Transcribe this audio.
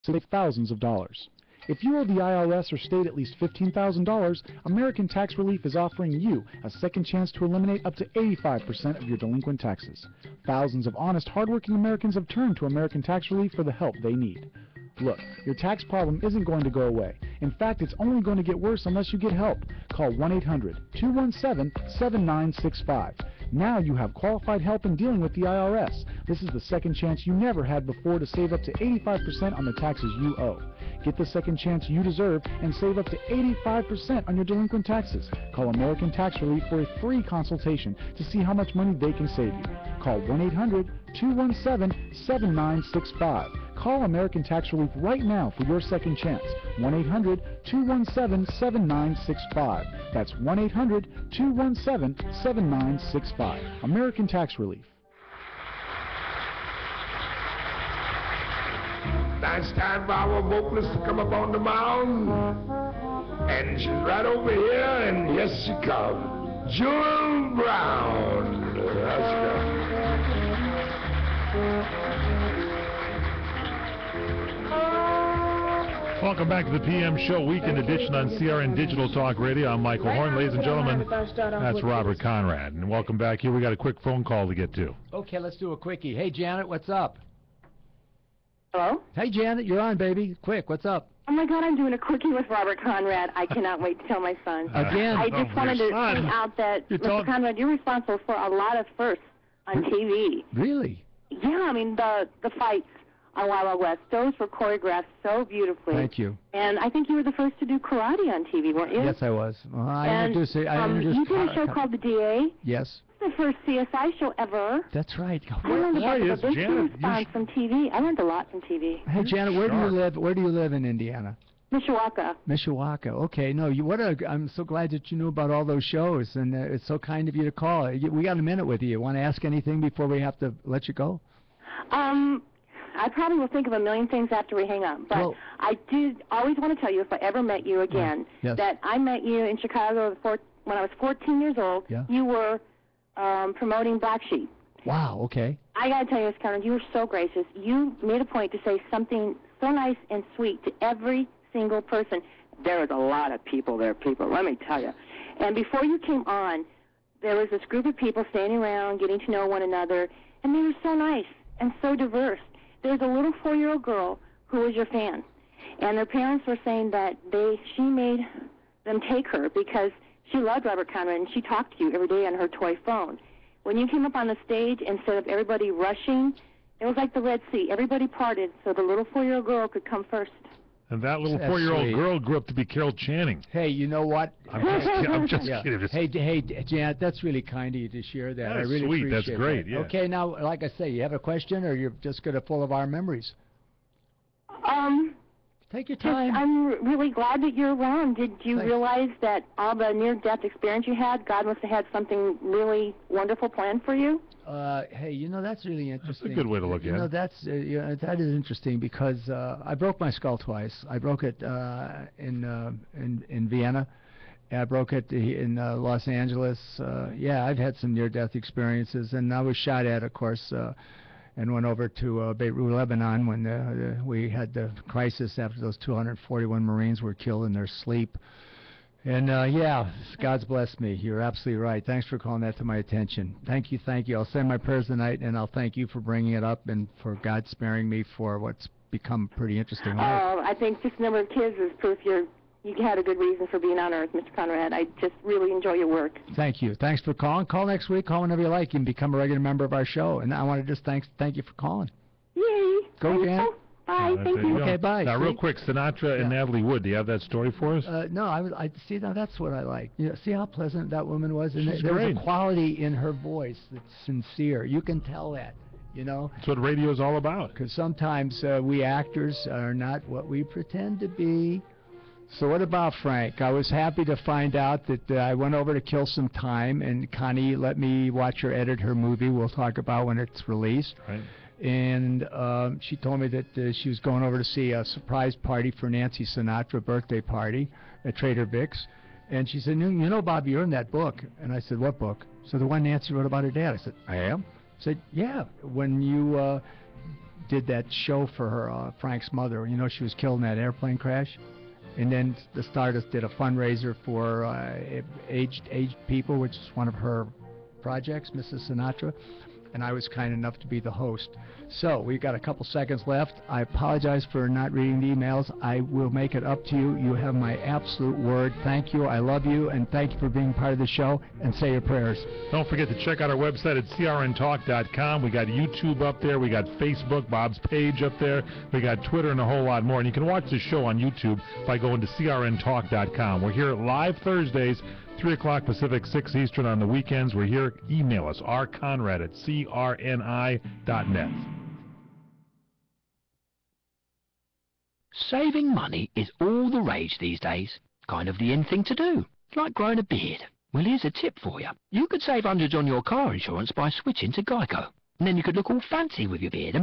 save thousands of dollars. If you owe the IRS or state at least $15,000, American Tax Relief is offering you a second chance to eliminate up to 85% of your delinquent taxes. Thousands of honest, hardworking Americans have turned to American Tax Relief for the help they need. Look, your tax problem isn't going to go away. In fact, it's only going to get worse unless you get help. Call 1-800-217-7965. Now you have qualified help in dealing with the IRS. This is the second chance you never had before to save up to 85% on the taxes you owe. Get the second chance you deserve and save up to 85% on your delinquent taxes. Call American Tax Relief for a free consultation to see how much money they can save you. Call 1-800-217-7965. Call American Tax Relief right now for your second chance. 1-800-217-7965. That's 1-800-217-7965. American Tax Relief. Now it's time for our vocalist to come up on the mound. And she's right over here, and yes, she comes. Jewel Brown. Let's go. Welcome back to the PM Show Weekend Edition on CRN Digital Talk Radio. I'm Michael Horn. Ladies and gentlemen, that's Robert Conrad. And welcome back here. We got a quick phone call to get to. Okay, let's do a quickie. Hey, Janet, what's up? Hello? Hey, Janet, you're on, baby. Quick, what's up? Oh, my God, I'm doing a quickie with Robert Conrad. I cannot wait to tell my son. Again? I just wanted to point out that, Mr. Conrad, you're responsible for a lot of firsts on TV. Really? Yeah, I mean, the fights on Wild Wild West, those were choreographed so beautifully. Thank you. And I think you were the first to do karate on TV, weren't you? Yes, I was. Well, I introduced you did a show called The DA. Yes. The first CSI show ever. That's right. I learned about the big response from TV. I learned a lot from TV. Hey, Janet, where do you live? Where do you live in Indiana? Mishawaka. Mishawaka. Okay. No, I'm so glad that you knew about all those shows, and it's so kind of you to call. We got a minute with you. You want to ask anything before we have to let you go? I probably will think of a million things after we hang up, but I do always want to tell you, if I ever met you again, that I met you in Chicago when I was 14 years old. Yeah. You were promoting Black Sheep. Wow, okay. I got to tell you, Miss Conrad, you were so gracious. You made a point to say something so nice and sweet to every single person. There was a lot of people there, let me tell you. And before you came on, there was this group of people standing around, getting to know one another, and they were so nice and so diverse. There was a little 4-year-old girl who was your fan, and their parents were saying that she made them take her because she loved Robert Conrad, and she talked to you every day on her toy phone. When you came up on the stage, instead of everybody rushing, it was like the Red Sea. Everybody parted so the little 4-year-old girl could come first. And that little 4-year-old girl grew up to be Carol Channing. Hey, you know what? I'm just kidding. Hey, Janet, that's really kind of you to share that. That's I really sweet. appreciate That's great. that. Yeah. Okay, now, like I say, you have a question, or you're just full of our memories? Take your time. I'm really glad that you're around. Did you realize that all the near-death experience you had, God must have had something really wonderful planned for you? Hey, you know, that's really interesting. That's a good way to look at it. You know, that is interesting because I broke my skull twice. I broke it in Vienna. I broke it in Los Angeles. Yeah, I've had some near-death experiences, and I was shot at, of course, and went over to Beirut, Lebanon, when we had the crisis after those 241 Marines were killed in their sleep. And, yeah, God's blessed me. You're absolutely right. Thanks for calling that to my attention. Thank you, thank you. I'll send my prayers tonight, and I'll thank you for bringing it up and for God sparing me for what's become pretty interesting life. Oh, I think just the number of kids is proof you had a good reason for being on Earth, Mr. Conrad. I just really enjoy your work. Thank you. Thanks for calling. Call next week. Call whenever you like. You can become a regular member of our show. And I want to just thank you for calling. Yay. Go, Janet. Bye. Thank you. Okay, bye. Now, real quick, Sinatra and Natalie Wood. Do you have that story for us? No, I see. Now that's what I like. You know, see how pleasant that woman was, and She's there great. was a quality in her voice that's sincere. You can tell that. You know. That's what radio is all about. Because sometimes we actors are not what we pretend to be. So what about Frank? I was happy to find out that I went over to kill some time, and Connie let me watch her edit her movie. We'll talk about when it's released. Right. And she told me that she was going over to see a surprise party for Nancy Sinatra, birthday party at Trader Vic's. And she said, you know, Bob, you're in that book. And I said, what book? So the one Nancy wrote about her dad. I said, I am? I said, yeah. When you did that show for her, Frank's mother. You know, she was killed in that airplane crash. And then the Stardust did a fundraiser for aged people, which is one of her projects, Mrs. Sinatra. And I was kind enough to be the host. So we've got a couple seconds left. I apologize for not reading the emails. I will make it up to you. You have my absolute word. Thank you. I love you, and thank you for being part of the show. And say your prayers. Don't forget to check out our website at crntalk.com. We got YouTube up there. We got Facebook, Bob's page up there. We got Twitter and a whole lot more. And you can watch the show on YouTube by going to crntalk.com. We're here live Thursdays, 3 o'clock Pacific, 6 Eastern on the weekends. We're here. Email us, rconrad@crni.net. Saving money is all the rage these days. Kind of the in thing to do, like growing a beard. Well, here's a tip for you. You could save hundreds on your car insurance by switching to Geico. And then you could look all fancy with your beard and